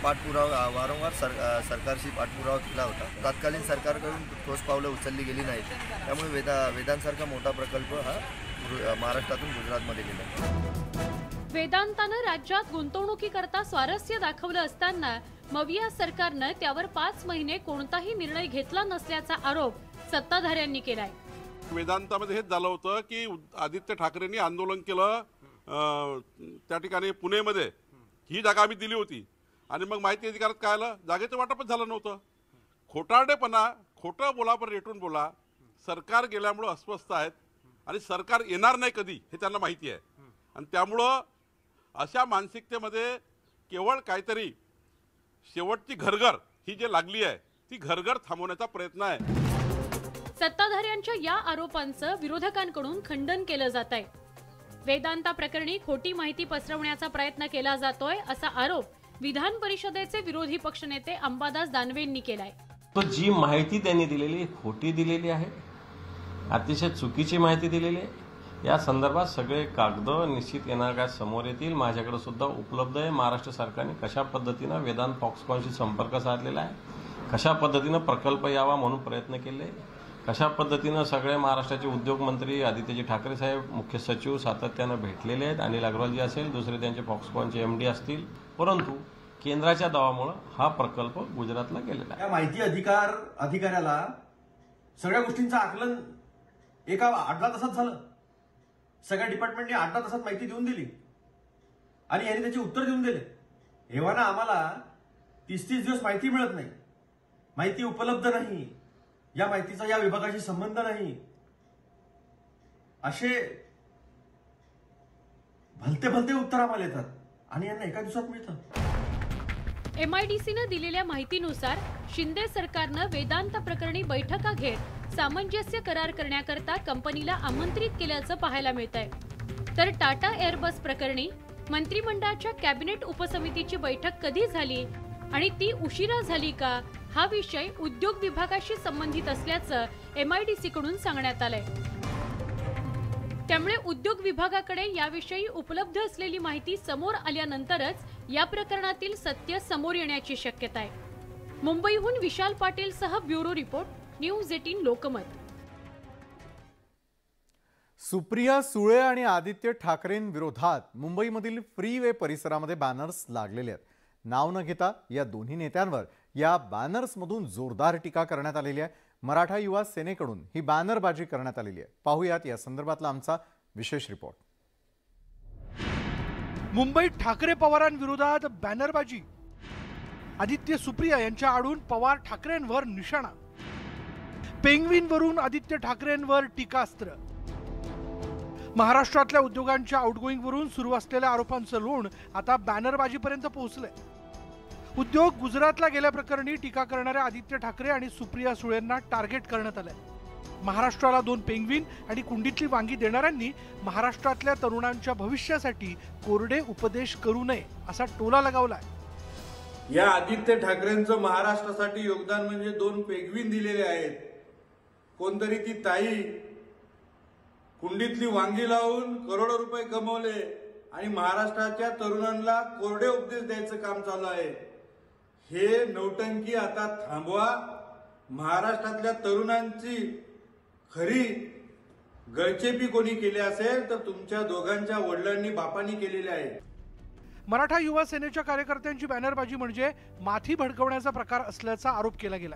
सरकारशी पाठपुरावा केला होता. तत्कालीन सरकारकडून ठोस पावलं उचलली गेली नाहीत. त्यामुळे वेदांतसारखा मोठा प्रकल्प हा महाराष्ट्रातून गुजरातमध्ये गेला. वेदांतानं राज्यात गुंतवणुकीकरता स्वारस्य दाखवलं असताना मविया सरकारनं त्यावर 5 महिने कोणताही निर्णय घेतला नसल्याचा आरोप सत्ताधाऱ्यांनी केलाय. वेदांतामध्ये हेच झालं होतं की आदित्य ठाकरेंनी आंदोलन केलं. त्या ठिकाणी पुणेमध्ये ही जागा आम्ही दिली होती आणि मग माहिती अधिकारात काय आलं, जागेचं वाटपच झालं नव्हतं. खोटारडेपणा, खोटं बोला पण रेटून बोला. सरकार गेल्यामुळं अस्वस्थ आहेत आणि सरकार येणार नाही कधी हे त्यांना माहिती आहे. आणि त्यामुळं अशा मानसिकतेमध्ये केवळ काहीतरी शेवटची घरघर ही जी लागली आहे ती घरघर थांबवण्याचा प्रयत्न आहे. सत्ताधाऱ्यांच्या या आरोपांचं विरोधकांकडून खंडन केलं जात आहे. वेदांता प्रकरणी खोटी माहिती पसरवण्याचा प्रयत्न केला जातोय असा आरोप विधान परिषदेचे विरोधी पक्षनेते अंबादास दानवेंनी केलाय. तो जी माहिती त्यांनी दिलेली खोटी दिलेली आहे, अतिशय चुकीची माहिती दिलेली आहे. या संदर्भात सगळे कागद निश्चित येणार काय समोर येतील. माझ्याकडे सुद्धा उपलब्ध आहे. महाराष्ट्र सरकारने कशा पद्धतीनं वेदांत फॉक्सकॉनशी संपर्क साधलेला आहे, कशा पद्धतीनं प्रकल्प यावा म्हणून प्रयत्न केले, कशा पद्धतीनं सगळे महाराष्ट्राचे उद्योग मंत्री आदित्यजी ठाकरे साहेब, मुख्य सचिव सातत्यानं भेटलेले आहेत. अनिल अग्रवालजी असेल, दुसरे त्यांचे फॉक्सकॉनचे MD असतील. परंतु केंद्राच्या दबावामुळे हा प्रकल्प गुजरातला गेलेला आहे. या माहिती अधिकाऱ्याला सगळ्या गोष्टींचं आकलन एका 8-10 तासात झालं. सगळ्या डिपार्टमेंटने 8-10 तासात माहिती देऊन दिली आणि यांनी त्याची उत्तर देऊन दिले. एव्हाना आम्हाला 30-30 दिवस माहिती मिळत नाही, माहिती उपलब्ध नाही, या माहितीचा या विभागाशी संबंध नाही, असे भलते भलते उत्तर आम्हाला येतात आणि यांना एका दिवसात मिळतं. MIDCनं दिलेल्या माहितीनुसार शिंदे सरकारनं वेदांत प्रकरणी बैठका घेत सामंजस्य करार करण्याकरता कंपनीला आमंत्रित केल्याचं पाहायला मिळतंय. तर टाटा एअरबस प्रकरणी मंत्रिमंडळाच्या कॅबिनेट उपसमितीची बैठक कधी झाली आणि ती उशिरा झाली का, हा विषय उद्योग विभागाशी संबंधित असल्याचं MIDC कडून सांगण्यात आलंय. त्यामुळे उद्योग विभागाकडे याविषयी उपलब्ध असलेली माहिती समोर आल्यानंतरच या प्रकरणातील सत्य समोर येण्याची शक्यता आहे. मुंबईहून विशाल पाटील सह bureau report, news 18 Lokmat. Supriya Sule आणि आदित्य ठाकरेंविरोधात मुंबईमधील फ्रीवे परिसरामध्ये बॅनर्स लागलेले आहेत. नाव न घेता या दोन्ही नेत्यांवर या बॅनर्समधून जोरदार टीका करण्यात आलेली आहे. मराठा युवा सेनेकडून ही बॅनरबाजी करण्यात आलेली आहे. पाहूयात या संदर्भातला आमचा विशेष रिपोर्ट. मुंबईत ठाकरे पवारांविरोधात बॅनरबाजी. आदित्य सुप्रिया यांच्या आडून पवार ठाकरेंवर निशाणा. पेंग्विनवरून आदित्य ठाकरेंवर टीकास्त्र. महाराष्ट्रातल्या उद्योगांच्या आउटगोईंगवरून सुरू असलेल्या आरोपांचं लोण आता बॅनरबाजीपर्यंत पोहोचलंय. उद्योग गुजरातला गेल्याप्रकरणी टीका करणाऱ्या आदित्य ठाकरे आणि सुप्रिया सुळेंना टार्गेट करण्यात आलंय. महाराष्ट्राला 2 पेंग्विन आणि कुंडीतली वांगी देणाऱ्यांनी महाराष्ट्रातल्या तरुणांच्या भविष्यासाठी कोरडे उपदेश करू नये असा टोला लगावलाय. या आदित्य ठाकरेंचं महाराष्ट्रासाठी योगदान म्हणजे 2 पेंग्विन दिलेले आहेत. कोणतरी ती ताई कुंडीतली वांगी लावून करोडो रुपये कमवले आणि महाराष्ट्राच्या तरुणांना कोरडे उपदेश द्यायचं काम चालू आहे. हे नौटंकी आता थांबवा. महाराष्ट्रातल्या तरुणांची खरी गळचेपी कोणी केली असेल तर तुमच्या दोघांच्या वडिलांनी बापांनी केलेली आहे. मराठा युवा सेनेच्या कार्यकर्त्यांची बॅनरबाजी म्हणजे माथी भडकवण्याचा प्रकार असल्याचा आरोप केला गेला.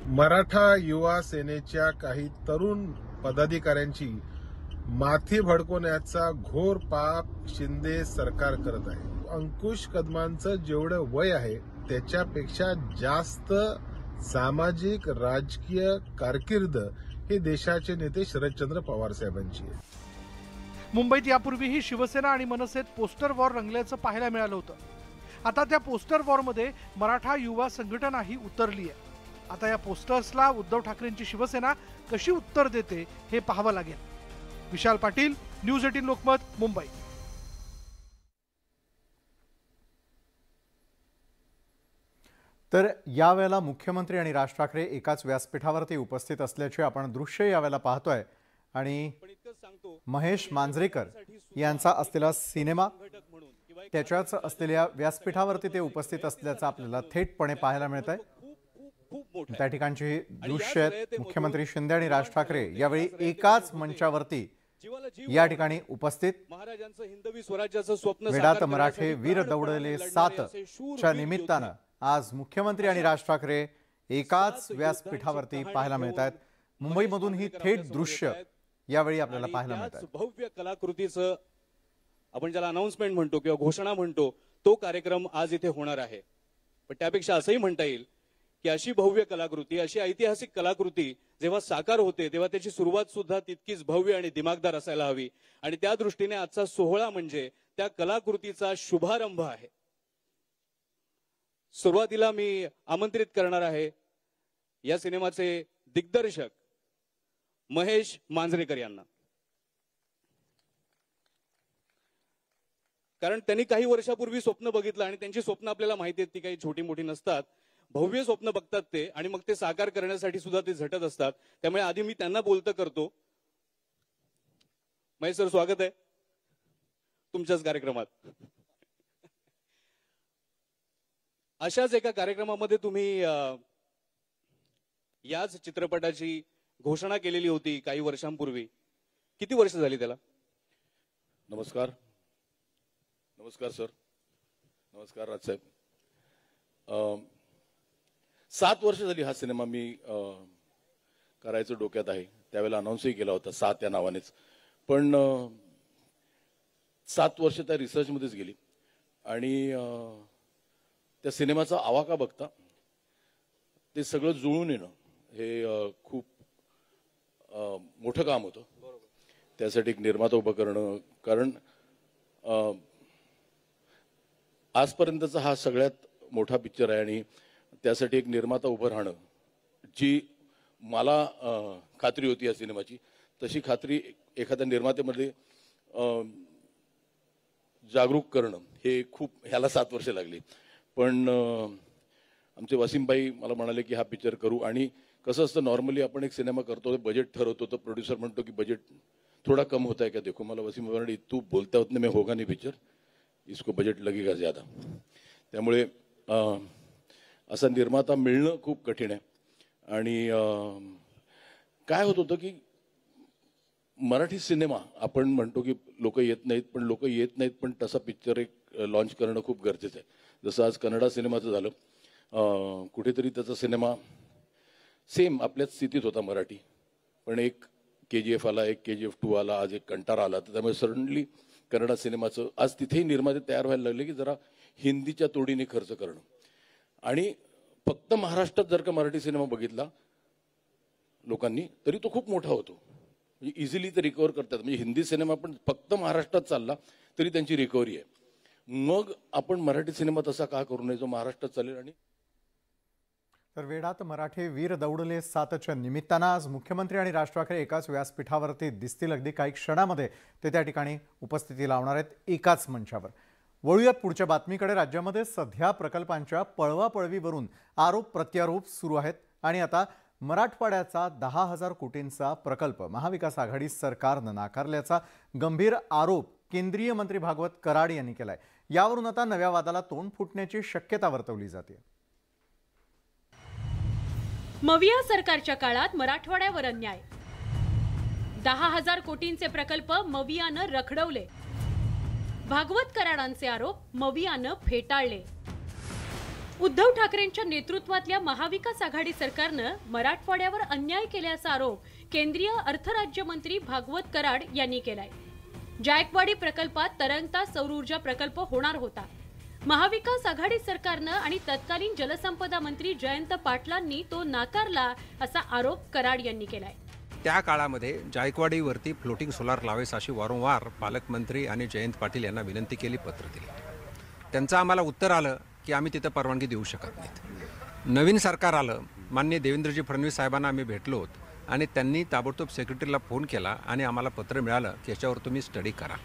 मराठा युवा सेनेच्या काही तरुण पदाधिकाऱ्यांची माथी भडकवण्याचा घोर पाप शिंदे सरकार करत आहे. अंकुश कदमांचं जेवढं वय आहे त्याच्यापेक्षा जास्त सामाजिक राजकीय कारकीर्द हे देशाचे नेते शरदचंद्र पवार साहेबांची आहे. मुंबईत यापूर्वीही शिवसेना आणि मनसेत पोस्टर वॉर रंगल्याचं पाहायला मिळालं होतं. आता त्या पोस्टर वॉरमध्ये मराठा युवा संघटनाही उतरली आहे. आता या पोस्टर्सला उद्धव ठाकरेंची शिवसेना कशी उत्तर देते हे पाहावं लागेल. विशाल पाटील, न्यूज 18 लोकमत, मुंबई. तर यावेळेला मुख्यमंत्री आणि राज ठाकरे एकाच व्यासपीठावरती उपस्थित असल्याचे आपण दृश्य यावेळेला पाहतोय. आणि महेश मांजरेकर यांचा असलेला सिनेमा त्याच्याच असलेल्या व्यासपीठावरती ते उपस्थित असल्याचं आपल्याला थेटपणे पाहायला मिळत आहे. त्या ठिकाणची दृश्य आहेत. मुख्यमंत्री शिंदे आणि राज ठाकरे यावेळी एकाच मंचावरती या ठिकाणी उपस्थित. वेडात मराठे वीर दौडले सात च्या निमित्तानं आज मुख्यमंत्री आणि राज ठाकरे एकाच व्यासपीठावरती पाहायला मिळत आहेत. मुंबईमधून ही थेट दृश्य यावेळी आपल्याला पाहायला मिळत आहे. भव्य कलाकृतीचं आपण ज्याला अनाउन्समेंट म्हणतो किंवा घोषणा म्हणतो तो कार्यक्रम आज इथे होणार आहे. पण त्यापेक्षा असंही म्हणता येईल की अशी भव्य कलाकृती, अशी ऐतिहासिक कलाकृती जेव्हा साकार होते तेव्हा त्याची सुरुवात सुद्धा तितकीच भव्य आणि दिमागदार असायला हवी. आणि त्या दृष्टीने आजचा सोहळा म्हणजे त्या कलाकृतीचा शुभारंभ आहे. सुरुवातीला मी आमंत्रित करणार आहे या सिनेमाचे दिग्दर्शक महेश मांजरेकर यांना, कारण त्यांनी काही वर्षापूर्वी स्वप्न बघितलं आणि त्यांची स्वप्न आपल्याला माहिती आहेत ती काही छोटी मोठी नसतात. भव्य स्वप्न बघतात ते आणि मग ते साकार करण्यासाठी सुद्धा ते झटत असतात. त्यामुळे आधी मी त्यांना बोलतं करतो. महेश सर, स्वागत आहे तुमच्याच कार्यक्रमात. अशाच एका कार्यक्रमामध्ये तुम्ही याच चित्रपटाची घोषणा केलेली होती काही वर्षांपूर्वी. किती वर्ष झाली त्याला? नमस्कार सर. नमस्कार राजसाहेब. 7 वर्ष झाली हा सिनेमा मी करायचं डोक्यात आहे. त्यावेळेला अनाऊन्सही केला होता 7 या नावानेच. पण 7 वर्ष त्या रिसर्चमध्येच गेली आणि त्या सिनेमाचा आवाका बघता ते सगळं जुळून येणं हे खूप मोठं काम होतं. त्यासाठी एक निर्माता उभं करणं, कारण आजपर्यंतचा हा सगळ्यात मोठा पिक्चर आहे आणि त्यासाठी एक निर्माता उभं राहणं, जी मला खात्री होती या सिनेमाची, तशी खात्री एखाद्या निर्मात्यामध्ये जागरूक करणं हे खूप, ह्याला 7 वर्ष लागली. पण आमचे वसीमभाई मला म्हणाले की हा पिक्चर करू. आणि कसं असतं, नॉर्मली आपण एक सिनेमा करतो, बजेट ठरवतो, तर प्रोड्युसर म्हणतो की बजेट थोड़ा कम होता है क्या. देखो, मला वसीम भाई तू बोलता उतने में होगा नहीं पिक्चर, इसको बजेट लगेगा ज़्यादा. त्यामुळे असा निर्माता मिळणं खूप कठीण आहे. आणि काय होत होतं की मराठी सिनेमा आपण म्हणतो की लोक येत नाहीत, पण तसा पिक्चर एक लॉन्च करणं खूप गरजेचं आहे. जसं आज कन्नडा सिनेमाचं झालं, कुठेतरी त्याचा सिनेमा सेम आपल्याच स्थितीत होता मराठी, पण एक KGF आला, एक KGF 2 आला, आज एक कंटारा आला. तर त्यामुळे सडनली कन्नडा सिनेमाचं आज तिथेही निर्माते तयार व्हायला लागले की जरा हिंदीच्या तोडीने खर्च करणं. आणि फक्त महाराष्ट्रात जर का मराठी सिनेमा बघितला लोकांनी तरी तो खूप मोठा होतो, म्हणजे इझिली ते रिकवर करतात. म्हणजे हिंदी सिनेमा पण फक्त महाराष्ट्रात चालला तरी त्यांची रिकव्हरी आहे. मग आपण मराठी सिनेमा तसा का करू नये जो महाराष्ट्रात चालेल. आणि तर वेडात मराठे वीर दौडले 7च्या निमित्तानं आज मुख्यमंत्री आणि राज ठाकरे एकाच व्यासपीठावरती दिसतील. अगदी काही क्षणामध्ये ते त्या ठिकाणी उपस्थिती लावणार आहेत एकाच मंचावर. वळूयात पुढच्या बातमीकडे. राज्यामध्ये सध्या प्रकल्पांच्या पळवापळवीवरून आरोप प्रत्यारोप सुरू आहेत आणि आता मराठवाड्याचा 10,000 कोटींचा प्रकल्प महाविकास आघाडी सरकारनं नाकारल्याचा गंभीर आरोप केंद्रीय मंत्री भागवत कराड यांनी केलाय. यावरून आता नव्या वादाला तोंड फुटण्याची शक्यता वर्तवली जाते. मविया सरकारच्या काळात मराठवाड्यावर अन्याय, 10,000 कोटींचे प्रकल्प मवियानं रखडवले. भागवत कराडांचे आरोप मवियानं फेटाळले. उद्धव ठाकरेंच्या नेतृत्वातल्या महाविकास आघाडी सरकारनं मराठवाड्यावर अन्याय केल्याचा आरोप केंद्रीय अर्थराज्यमंत्री भागवत कराड यांनी केलाय. जायकवाडी प्रकल्पात तरंगता सौर ऊर्जा प्रकल्प होणार होता. महाविकास आघाडी सरकारनं आणि तत्कालीन जलसंपदा मंत्री जयंत पाटलांनी तो नाकारला असा आरोप कराड यांनी केलाय. त्या काळामध्ये जायकवाडीवरती फ्लोटिंग सोलार लावायचं अशी वारंवार पालकमंत्री आणि जयंत पाटील यांना विनंती केली, पत्र दिली. त्यांचं आम्हाला उत्तर आलं की आम्ही तिथं परवानगी देऊ शकत नाहीत. नवीन सरकार आलं, माननीय देवेंद्रजी फडणवीस साहेबांना आम्ही भेटलो आणि त्यांनी ताबडतोब सेक्रेटरीला फोन केला आणि आम्हाला पत्र मिळालं की याच्यावर तुम्ही स्टडी करा.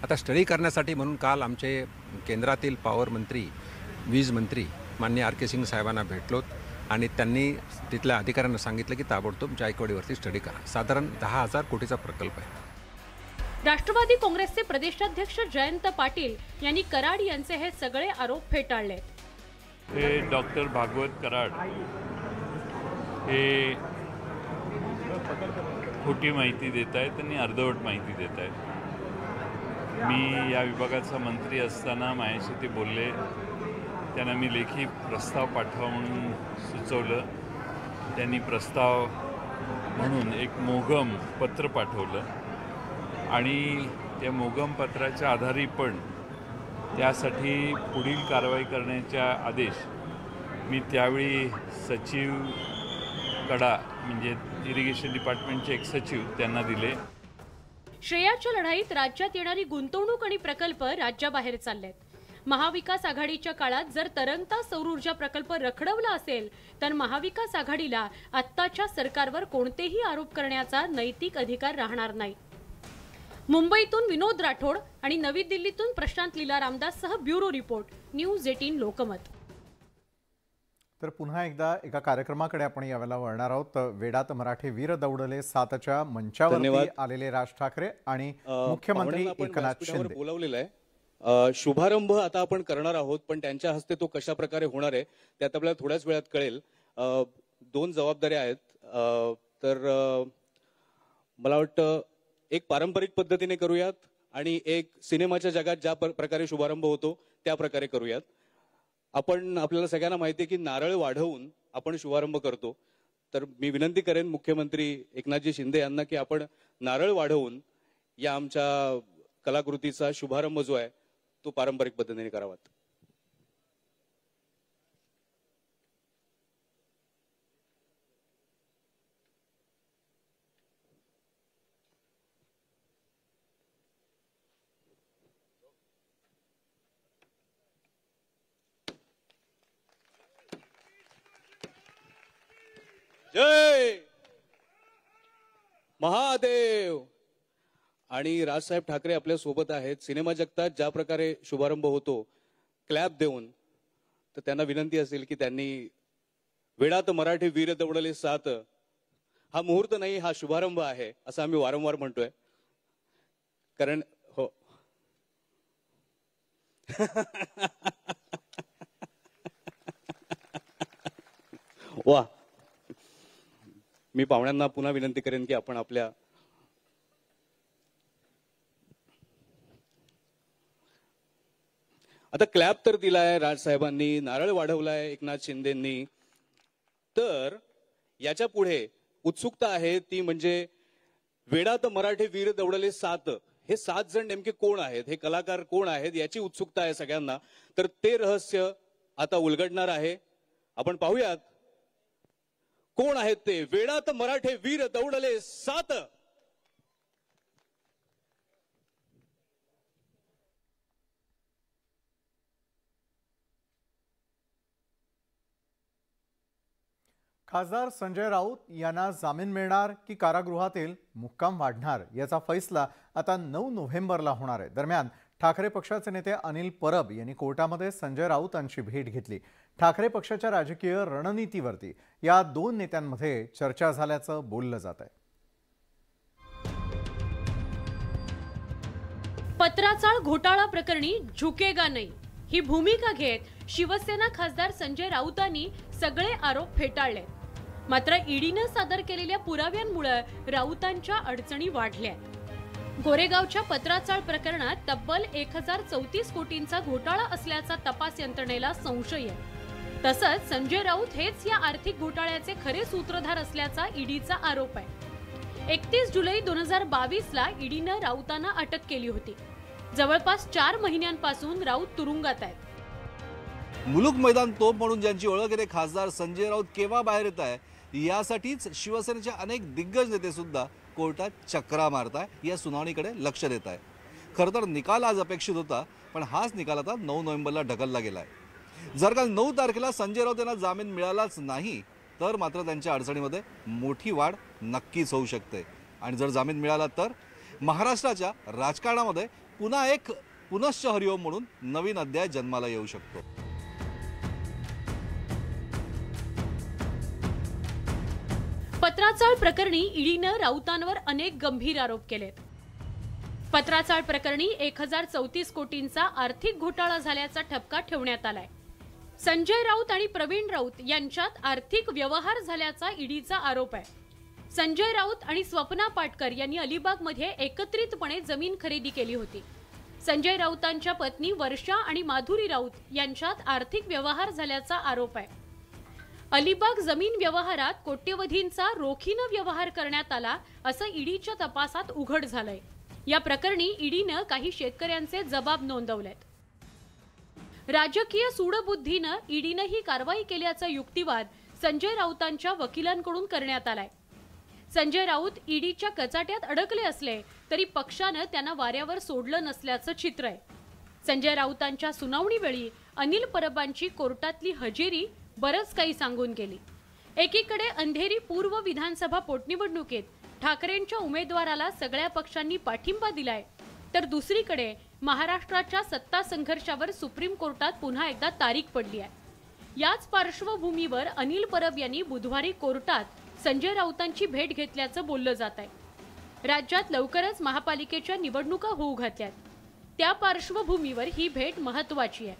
आता स्टडी करण्यासाठी म्हणून काल आमचे केंद्रातील पॉवर मंत्री, वीज मंत्री माननीय RK सिंग साहेबांना भेटलोत आणि त्यांनी तिथल्या अधिकाऱ्यांना सांगितलं की ताबडतोब जायकवाडीवरती स्टडी करा. साधारण 10,000 कोटीचा प्रकल्प आहे. राष्ट्रवादी काँग्रेसचे प्रदेशाध्यक्ष जयंत पाटील यांनी कराड यांचे हे सगळे आरोप फेटाळले. हे डॉक्टर भागवत कराड हे खोटी माहिती देत आहेत आणि अर्धवट माहिती देत आहेत. मी या विभागाचा मंत्री असताना माझ्याशी ते बोलले, त्यांना मी लेखी प्रस्ताव पाठवा म्हणून सुचवलं. त्यांनी प्रस्ताव म्हणून एक मोगम पत्र पाठवलं आणि त्या मोगम पत्राच्या आधारे पण त्यासाठी पुढील कारवाई करण्याचा आदेश मी त्यावेळी सचिव कडा म्हणजे इरिगेशन डिपार्टमेंटचे एक सचिव त्यांना दिले. श्रेयाच्या लढाईत राज्यात येणारी गुंतवणूक आणि प्रकल्प राज्याबाहेर चाललेत. महाविकास आघाडीच्या काळात जर तरंगता सौर ऊर्जा प्रकल्प रखडवला असेल तर महाविकास आघाडीला आत्ताच्या सरकारवर कोणतेही आरोप करण्याचा नैतिक अधिकार राहणार नाही. मुंबईतून विनोद राठोड आणि नवी दिल्लीतून प्रशांत लीला रामदाससह ब्युरो रिपोर्ट, न्यूज 18 लोकमत. तर पुन्हा एकदा एका कार्यक्रमाकडे आपण यावेळेला वळणार आहोत. वेडात मराठे वीर दौडले 7च्या मंचावरती आलेले राज ठाकरे आणि मुख्यमंत्री एकनाथ शिंदे बोलावलेलं आहे. शुभारंभ आता आपण करणार आहोत, पण त्यांच्या हस्ते तो कशा प्रकारे होणार आहे त्यात आपल्याला थोड्याच वेळात कळेल. 2 जबाबदाऱ्या आहेत. तर मला वाटतं एक पारंपरिक पद्धतीने करूयात आणि एक सिनेमाच्या जगात ज्या प्रकारे शुभारंभ होतो त्या प्रकारे करूयात. आपल्याला सगळ्यांना माहिती आहे की नारळ वाढवून आपण शुभारंभ करतो. तर मी विनंती करेन मुख्यमंत्री एकनाथजी शिंदे यांना की आपण नारळ वाढवून या आमच्या कलाकृतीचा शुभारंभ जो आहे तो पारंपरिक पद्धतीने करावा. जय महादेव. आणि राजसाहेब ठाकरे आपल्या सोबत आहेत. सिनेमा जगतात ज्या प्रकारे शुभारंभ होतो क्लॅप देऊन, तर त्यांना विनंती असेल की त्यांनी वेडात मराठे वीर दौडले 7 हा मुहूर्त नाही, हा शुभारंभ आहे असं आम्ही वारंवार म्हणतोय. कारण हो वा. मी पाहुण्यांना पुन्हा विनंती करेन की आपण आपल्या आता क्लॅप तर दिलाय राजसाहेबांनी, नारळ वाढवलाय एकनाथ शिंदेंनी. तर याच्या पुढे उत्सुकता आहे ती म्हणजे वेडात मराठे वीर दौडले 7 हे 7 जण नेमके कोण आहेत, हे कलाकार कोण आहेत याची उत्सुकता आहे सगळ्यांना. तर ते रहस्य आता उलगडणार आहे. आपण पाहूयात कोण आहेत ते वेडात मराठे वीर दौडले 7. खासदार संजय राऊत यांना जामीन मिळणार की कारागृहातील मुक्काम वाढणार याचा फैसला आता 9 नोव्हेंबरला होणार आहे. दरम्यान ठाकरे पक्षाचे नेते अनिल परब यांनी कोर्टामध्ये संजय राऊतांची भेट घेतली. ठाकरे पक्षाच्या राजकीय रणनीतीवरती या 2 नेत्यांमध्ये चर्चा झाल्याचं बोललं जात आहे. पत्राचाळ घोटाळा प्रकरणी झुकेगा नाही ही भूमिका घेत शिवसेना खासदार संजय राऊतांनी सगळे आरोप फेटाळले. मात्र ईडीनं सादर केलेल्या पुराव्यांमुळे राऊतांच्या अडचणी वाढल्या. गोरेगावच्या पत्राचाळ प्रकरणात तब्बल 1034 कोटींचा घोटाळा असल्याचा तपास यंत्रणेला संशय आहे. तसंच संजय राऊत हेच या आर्थिक घोटाळ्याचे खरे सूत्रधार असल्याचा ईडीचा आरोप आहे. 31 जुलै 2022ला ईडीनं राऊतांना अटक केली होती. जवळपास 4 महिन्यांपासून राऊत तुरुंगात आहेत. मुलुक मैदान तोप म्हणून ज्यांची ओळख आहे ते खासदार संजय राऊत केव्हा बाहेर येत आहे यासाठीच शिवसेनेचे अनेक दिग्गज नेते सुद्धा कोर्टात चक्रा मारताय, या सुनावणीकडे लक्ष देत आहे. खरं तर निकाल आज अपेक्षित होता, पण हाच निकाल आता 9 नोव्हेंबरला ढकलला गेलाय. जर का 9 तारखेला संजय राऊत यांना जामीन मिळालाच नाही तर मात्र त्यांच्या अडचणीमध्ये मोठी वाढ नक्कीच होऊ शकते. आणि जर जामीन मिळाला तर महाराष्ट्राच्या राजकारणामध्ये पुन्हा एक पुनश्च हरिओम म्हणून नवीन अध्याय जन्माला येऊ शकतो. पत्राचाळ प्रकरणी ईडीनं राऊतांवर अनेक गंभीर आरोप केलेत. पत्राचाळ प्रकरणी 1034 कोटींचा आर्थिक घोटाळा झाल्याचा ठपका ठेवण्यात आलाय. संजय राऊत आणि प्रवीण राऊत यांच्यात आर्थिक व्यवहार झाल्याचा ईडीचा आरोप आहे. संजय राऊत आणि स्वप्ना पाटकर यांनी अलिबागमध्ये एकत्रितपणे जमीन खरेदी केली होती. संजय राऊतांच्या पत्नी वर्षा आणि माधुरी राऊत यांच्यात आर्थिक व्यवहार झाल्याचा आरोप आहे. अलिबाग जमीन व्यवहारात कोट्यवधींचा रोखीनं व्यवहार करण्यात आला असं ईडीच्या तपासात उघड झालंय. या प्रकरणी ईडीनं काही शेतकऱ्यांचे जबाब नोंदवलेत. राजकीय सूडबुद्धीनं ईडीनं ही कारवाई केल्याचा युक्तिवाद संजय राऊतांच्या वकिलांकडून करण्यात आलाय. संजय राऊत ईडीच्या कचाट्यात अडकले असले तरी पक्षानं त्यांना वाऱ्यावर सोडलं नसल्याचं चित्र आहे. संजय राऊतांच्या सुनावणीवेळी अनिल परबांची कोर्टातली हजेरी बरंच काही सांगून गेली. एकीकडे अंधेरी पूर्व विधानसभा पोटनिवडणुकीत ठाकरेंच्या उमेदवाराला सगळ्या पक्षांनी पाठिंबा दिलाय, तर दुसरीकडे महाराष्ट्राच्या सत्ता संघर्षावर सुप्रीम कोर्टात पुन्हा एकदा तारीख पडली आहे. याच पार्श्वभूमीवर अनिल परब यांनी बुधवारी कोर्टात संजय राऊतांची भेट घेतल्याचं बोललं जात आहे. राज्यात लवकरच महापालिकेच्या निवडणुका होऊ घातल्यात. त्या पार्श्वभूमीवर ही भेट महत्त्वाची आहे.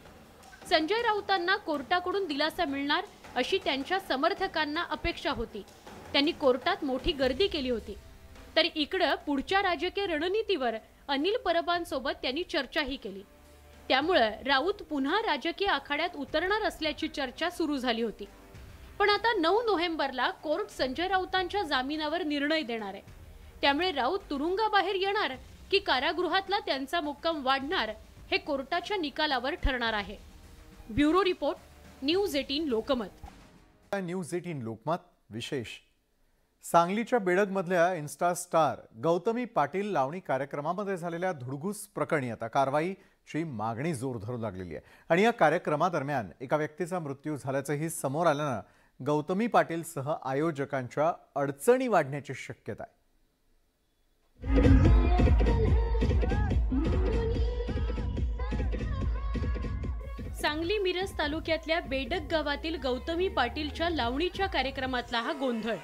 संजय राऊतांना कोर्टाकडून दिलासा मिळणार अशी त्यांच्या समर्थकांना अपेक्षा होती. त्यांनी कोर्टात मोठी गर्दी केली होती. तर इकडं पुढच्या राजकीय रणनीतीवर अनिल परबांसोबत त्यांनी चर्चाही केली. त्यामुळे राऊत पुन्हा राजकीय आखाड्यात उतरणार असल्याची चर्चा सुरू झाली होती. पण आता 9 नोव्हेंबरला कोर्ट संजय राऊतांच्या जामिनावर निर्णय देणार आहे. त्यामुळे राऊत तुरुंगाबाहेर येणार की कारागृहातला त्यांचा मुक्काम वाढणार हे कोर्टाच्या निकालावर ठरणार आहे. Bureau report, news 18 Lokmat. News 18 Lokmat विशेष. सांगलीच्या बेडगमधल्या इन्स्टा स्टार गौतमी पाटील लावणी कार्यक्रमामध्ये झालेल्या धुडगूस प्रकरणी आता कारवाईची मागणी जोर धरू लागलेली आहे. आणि या कार्यक्रमादरम्यान एका व्यक्तीचा मृत्यू झाल्याचंही समोर आल्यानं गौतमी पाटीलसह आयोजकांच्या अडचणी वाढण्याची शक्यता आहे. सांगली मिरज तालुक्यातल्या बेडग गावातील गौतमी पाटीलच्या लावणीच्या कार्यक्रमातला हा गोंधळ.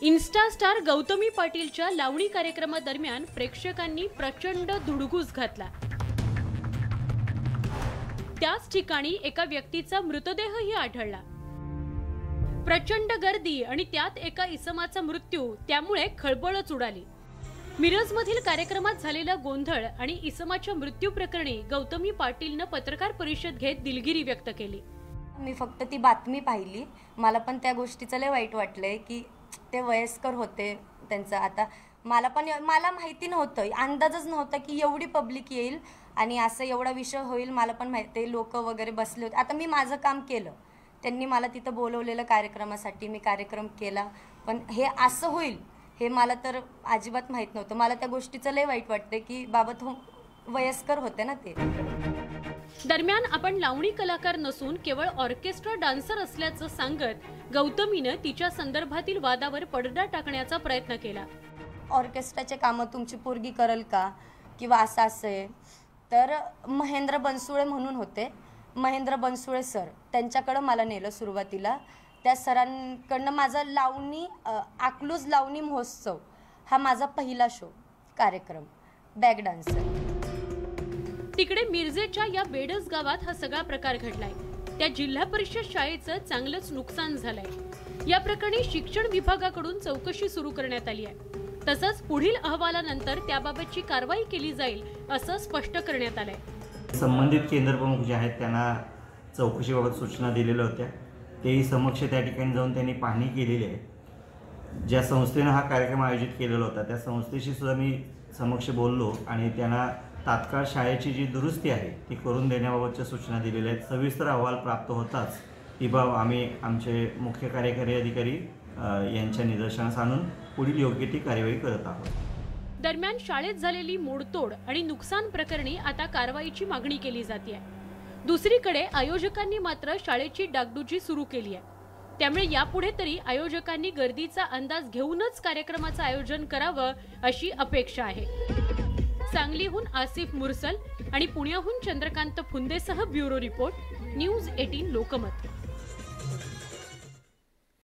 इन्स्टा स्टार गौतमी पाटीलच्या लावणी कार्यक्रमादरम्यान प्रेक्षकांनी प्रचंड धुडगूस घातला. त्याच ठिकाणी एका व्यक्तीचा मृतदेहही आढळला. प्रचंड गर्दी आणि त्यात एका इसमाचा मृत्यू, त्यामुळे खळबळच उडाली. मिरजमधील कार्यक्रमात झालेला गोंधळ आणि इसमाच्या मृत्यू प्रकरणी गौतमी पाटीलनं पत्रकार परिषद घेत दिलगिरी व्यक्त केली. मी फक्त ती बातमी पाहिली. मला पण त्या गोष्टीचं लय वाईट वाटलंय की ते वयस्कर होते. त्यांचं आता मला माहिती नव्हतं, अंदाजच नव्हता की एवढी पब्लिक येईल आणि असं एवढा विषय होईल. मला पण माहिती, लोक वगैरे बसले होते. आता मी माझं काम केलं, त्यांनी मला तिथं बोलवलेलं कार्यक्रमासाठी, मी कार्यक्रम केला. पण हे असं होईल हे मला तर अजिबात माहीत नव्हतं. मला त्या गोष्टीचं लय वाईट वाटते की बाबा वयस्कर होते ना ते. दरम्यान आपण लावणी कलाकार नसून केवळ ऑर्केस्ट्रा डान्सर असल्याचं सांगत गौतमीनं तिच्या संदर्भातील वादावर पडदा टाकण्याचा प्रयत्न केला. ऑर्केस्ट्राचे कामं तुमची पोरगी करल का किंवा असं आहे. तर महेंद्र बनसुळे म्हणून होते, महेंद्र बनसुळे सर, त्यांच्याकडं मला नेलं सुरुवातीला. त्या सरांकडनं माझा लावणी अकलूज लावणी महोत्सव हा माझा पहिला शो कार्यक्रम, बॅक डान्सर. तिकडे मिरजेच्या या बेडस गावात हा सगळा प्रकार घडलाय. त्या जिल्हा परिषद शाळेचं चांगलंच नुकसान झालंय. या प्रकरणी शिक्षण विभागाकडून चौकशी सुरू करण्यात आली आहे. तसंच पुढील अहवालानंतर त्याबाबतची कारवाई केली जाईल असं स्पष्ट करण्यात आलंय. संबंधित केंद्र प्रमुख जे आहेत त्यांना चौकशीबाबत सूचना दिलेल्या होत्या. तेही समक्ष त्या ठिकाणी जाऊन त्यांनी पाहणी केलेली आहे. ज्या संस्थेनं हा कार्यक्रम आयोजित केलेला होता त्या संस्थेशी सुद्धा मी समक्ष बोललो आणि त्यांना तात्काळ शाळेची जी दुरुस्ती आहे ती करून देण्याबाबतच्या सूचना दिलेल्या आहेत. सविस्तर अहवाल प्राप्त होताच ती बाब आम्ही आमचे मुख्य कार्यकारी अधिकारी यांच्या निदर्शनास आणून पुढील योग्य ती कार्यवाही करत आहोत. दरम्यान शाळेत झालेली मोडतोड आणि नुकसान प्रकरणी आता कारवाईची मागणी केली जाते. दुसरीकडे आयोजकांनी मात्र शाळेची डागडुजी सुरू केली आहे. त्यामुळे यापुढे तरी आयोजकांनी गर्दीचा अंदाज घेऊनच कार्यक्रमाचं आयोजन करावं अशी अपेक्षा आहे. सांगलीहून आसिफ मुरसल आणि पुण्याहून चंद्रकांत फुंदेसह ब्युरो रिपोर्ट, न्यूज 18 लोकमत.